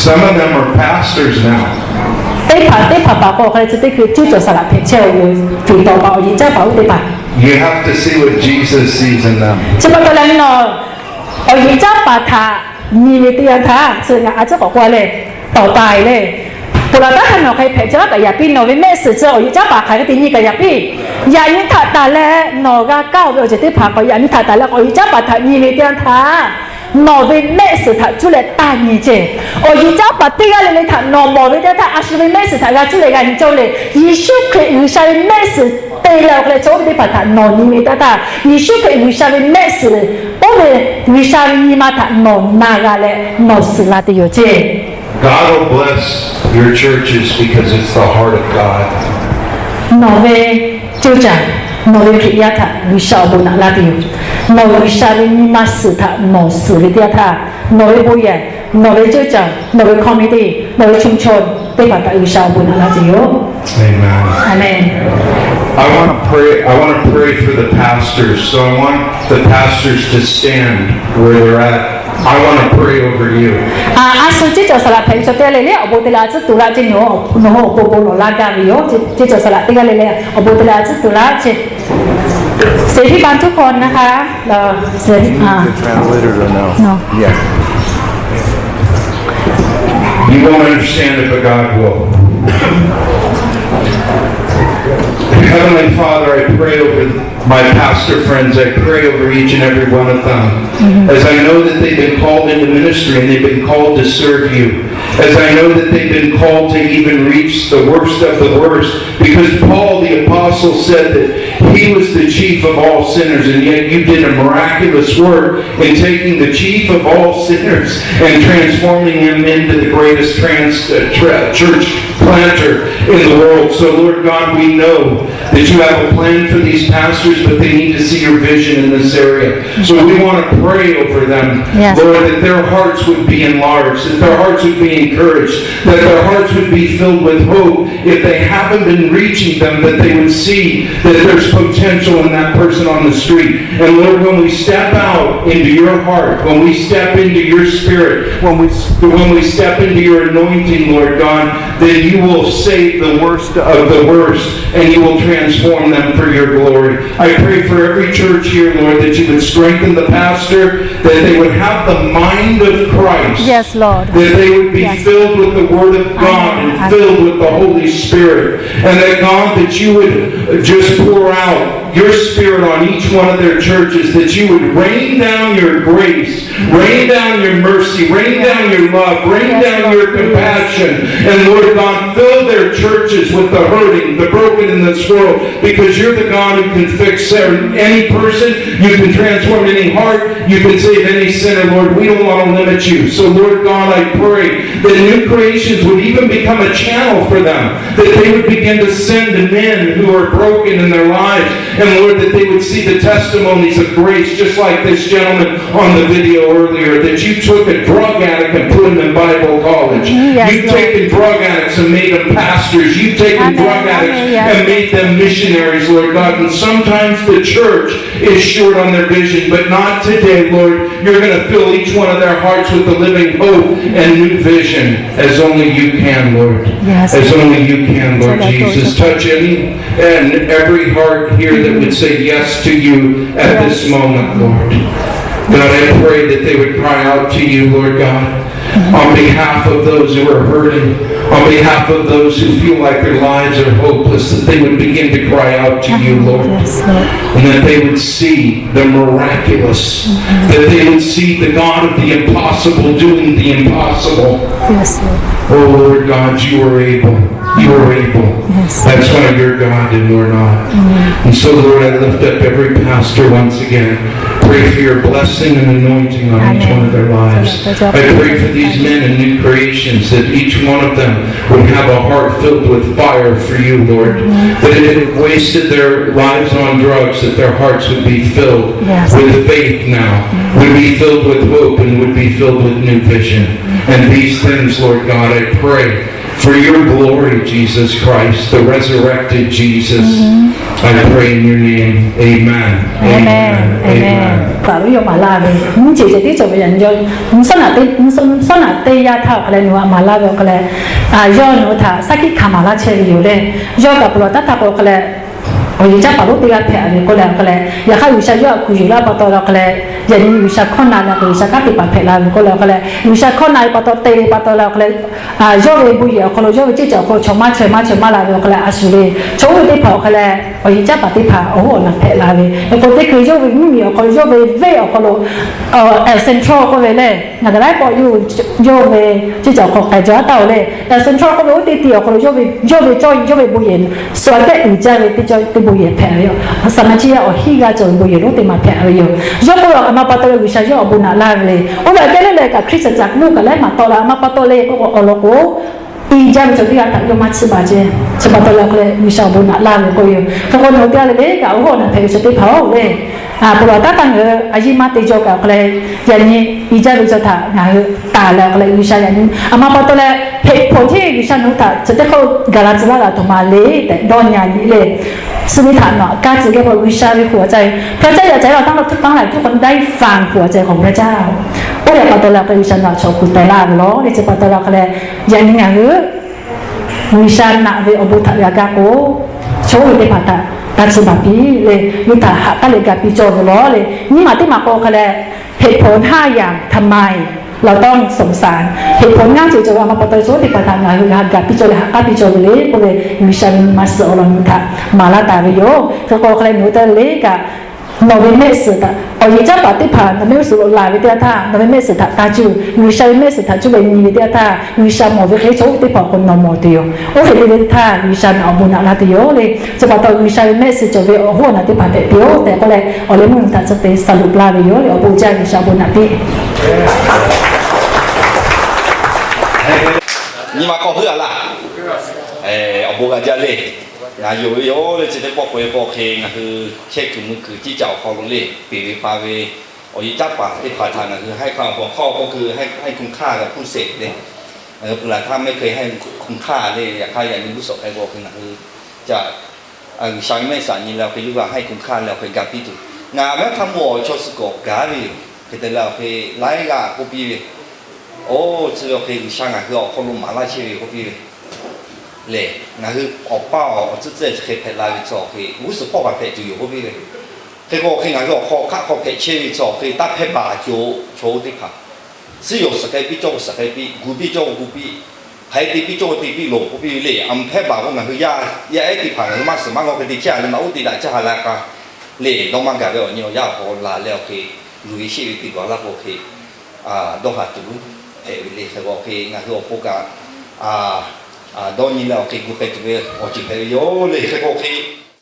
Some of them are pastors now. ได้ผ่าก็เขาจะได้คือที่จะสลับเพชเชลอยู่ฝีต่อเปล่ายิงเจ้าเปล่าได้ป่ะ You have to see what Jesus sees in them. จะมาตัวแรงนอยิงเจ้าป่าทามีวิทยาทาซึ่งอาจจะบอกว่าเลยต่อตายเลยตัวเราถ้าหนอใครเพชเชลกับยาพี่นอไม่แม่สื่อเจ้ายิงเจ้าป่าใครก็ตีนี่กับยาพี่ยายิงถัดตาแล้วนอก็ก้าวไปจะได้ผ่าก็ยายิงถัดตาแล้วยิงเจ้าป่าทามีวิทยาทานอวิเมสถาจุเลตานีเจโอยิจ้าปฏิกาเลถานอมอวิเดตาอาชีวิเมสถากาจุเลกานิโจเลยิชูคริยูชาวิเมสเตเลกเลโจวิปะตานอนิมิตาตายิชูคริยูชาวิเมสโอเววิชาวินิมาตานอนากาเลนอสลาติโยเจ God will bless your churches because it's the heart of God. นอเวจูจังนอเวพิยาตาวิชาบุนาลาติโยนอเววิชาวินิมาสถานอสวิทยาตานอเวบุยนอเวจูจังนอเวคอมมิตี้นอเวชุมชนได้ผ่านตาวิชาบุนาลาติโย Amen. อาเมน I want to pray for the pastors. So I want the pastors to stand where they're at. I want to pray over you. อาสุจิจสละเพลสเตเลเลอโบเตลาจิตุลาจิโนโนโปโปโนลากาวิโอจิจสละติกาเลเลอโบเตลาจิตุลาจิเสียที่บ้านทุกคนนะคะเสีย The translator or no? No. Yeah. You won't understand it, but God will. Heavenly Father, I pray over my pastor friends. I pray over each and every one of them. As I know that they've been called into ministry and they've been called to serve you. As I know that they've been called to even reach the worst of the worst. Because Paul the apostle said that he was the chief of all sinners, and yet you did a miraculous work in taking the chief of all sinners and transforming him into the greatest church planter in the world. So Lord God, we know that you have a plan for these pastors, but they need to see your vision in this area. So we want to pray over them, Yes. Lord, that their hearts would be enlarged, that their hearts would be encouraged, that their hearts would be filled with hope. If they haven't been reaching them, that they would see that there's potential in that person on the street. And Lord, when we step out into your heart, when we step into your spirit, when we step into your anointing, Lord God, then you will save the worst of the worst, and you will transform them for your glory. I pray for every church here, Lord, that you would strengthen the pastor, that they would have the mind of Christ. Yes, Lord. That they would be Yes. filled with the Word of God Amen. and filled with the Holy Spirit. And that God, that you would just pour out your Spirit on each one of their churches, that you would rain down your grace, rain down your mercy, rain down your love, rain Yes, down Lord. your compassion. And Lord God, fill their churches with the hurting, the broken in this world, because you're the God who can fix any person, you can transform any heart, you can save any sinner, Lord. We don't want to limit you. So Lord God, I pray that New Creations would even become a channel for them, that they would begin to send men who are broken in their lives, and Lord, that they would see the testimonies of grace, just like this gentleman on the video earlier, that you took a drug addict and put him in Bible college. Yes, You've Lord. taken drug addicts and made them pastors. You've taken Amen, drug addicts amen, yes. and made them missionaries, Lord God. And sometimes the church is short on their vision, but not today, Lord. you're going to fill each one of their hearts with the living hope and new vision as only you can, Lord. Yes. As only you can, Lord Jesus. Touch any and every heart here that would say yes to you at this moment, Lord. God, I pray that they would cry out to you, Lord God, on behalf of those who are hurting, on behalf of those who feel like their lives are hopeless, that they would begin to cry out to you, Lord. Yes, Lord. And that they would see the miraculous, that they would see the God of the impossible doing the impossible. Yes, Lord. Oh, Lord God, you are able. You are able. Yes. That's why you're God and we're not. And so, Lord, I lift up every pastor once again. Pray for your blessing and anointing on each one of their lives. I pray for these men and new creations, that each one of them would have a heart filled with fire for you, Lord. That if it wasted their lives on drugs, that their hearts would be filled Yes. with faith now, would be filled with hope, and would be filled with new vision. And these things, Lord God, I pray for your glory, Jesus Christ, the resurrected Jesus. I pray in your name. Amen. Amen. Amen. Bảo yo mà la về, muốn chỉ tí cho bây giờ muốn sao nãy tây ya thao cái này mà la về cái này, yo nó thà sao cái khám la chơi nhiều đấy, yo gặp rồi ta thà cái này, ôi chắc bảo lúc tây ya thà thì cái này, ya khai usa yo cùi la bảo tao cái này, giờ ni usa con nào là usa các cái bảo là cái này, usa con nào bảo tao tây bảo tao cái này, yo về bây giờ kalau yo về chỉ cho cô chồng má là cái này asuli, chỗ về đi bảo cái này, ôi chắc bảo đi bảo, ôi là phải là về, còn cáiคือyo vềมีคนyo về kalau central ก็vềเลยงั้นได้พออยู่yo về chỉ cho cô cái chỗ tàuเลยcentral ก็รู้ตีเดียวkalau yo về yo vềบุญส่วนcáiอื่นจะvềที่จะบุญแผ่อยู่สมัยที่เอาฮีก็จะบุญรู้ตีมาแผ่อยู่ yo ก็เอามาปะตัววิชา yo บุญอะไรเลยโอ้แบบนี้เลยกับคริสตจักรมู่กันเลยมาต่อละมาปะตัวเลยก็เอาโลโก้อีจังจะที่อาตักยมัดสบายเจสบายตัวเราเลยวิชาบุญอะไรก็อยู่ถ้าคนหัวเตี้ยเลยก็เอาหัวนั่นเทสติเผาเลยปรากฏตั้งอาชีพมาติจก็เลยอย่างนี้อีจังจะถ่ายงานตาแล้วเลยวิชาอย่างนี้มาปะตัวเลยเหตุผลที่วิชาหนูถ่ายจะได้เขากาลาจิลาเราถูกมาเลยแต่โดนอย่างนี้เลยสมิธานเนาะการจะเก็บวิชาในหัวใจพระเจ้าอยากให้เราตั้งหลายทุกคนได้ฟังหัวใจของพระเจ้าโอ้ยปะตัวเราเป็นวิชาหนาชอบคุณไปล่าไปล้อเนี่ยจะปะตัวเราเลยอย่างนี้ไงวิชาหนาเวอบุตรยากาโกโชว์ได้ผ่านตาชิบาปีเลยยุทธาหะก็เลยกับปีโจรล้อเลยนี่มาที่มาโกเขาเลยเหตุผล5อย่างทำไมเราต้องสงสารเหตุผลง่ายจะว่ามาปฏิโชติปทานงานกับปีโจรหะกับปีโจรเลยก็เลยวิชามาสอนนุทามาลาตาวิโยเขาโกเขาเลยนุทาเลยกับนวิเมสุตาเอาอย่างเจ้าปฏิภาณนวิสุลาวิเดียท่านวิเมสุตาตาจูวิชาวิเมสุตาจูเป็นวิเดียท่าวิชาหมอวิเคโชติภาคนนโมติโยโอ้เห็นวิเดียท่าวิชาเอาบุญนาติโยเลยจะบอกตัววิชาวิเมสุจะวิโอหัวนาติภาเดียวแต่ก็เลยเอาเลยมึงท่านจะเป็นสรุปลาวิโยเลยเอาบุญใจวิชาบุญนาติ你妈搞不了啦，我不敢讲嘞。那有的这些包括那คือเช็คคือมือคือที่เจ้าเขาลงเลยปีวิภาเวอยิจับปะที่ผ่านทางนะคือให้ความหัวข้อก็คือให้คุณค่ากับผู้เสพเลยเวลาถ้าไม่เคยให้คุณค่าเลยอยากให้อย่างนี้ผู้สอบไอ้บอกคือนะคือจะใช้ไม่สารนี้แล้วคือยุว่าให้คุณค่าแล้วคือการพิจูงานแม้ทำหัวชดสกอการีคือแต่เราคือไล่กาผู้ปีโอ้这个可以上啊คือออกคนลงมาไล่เชื่อผู้ปีเลยนะคือออกเป้า这可以陪来做可以50%陪就有不必的这个可以那个靠陪去做可以搭配把就抽的卡是有10个比做10个比5比做5比还得比做的比6不比嘞安排把我们去呀一地盘嘛是嘛我给你家里嘛我地来家来个嘞东方改了你要好拿了可以有一些地方那个可以都还都陪嘞这个可以那个不干当然了，给顾客这个我这边有嘞，这个可以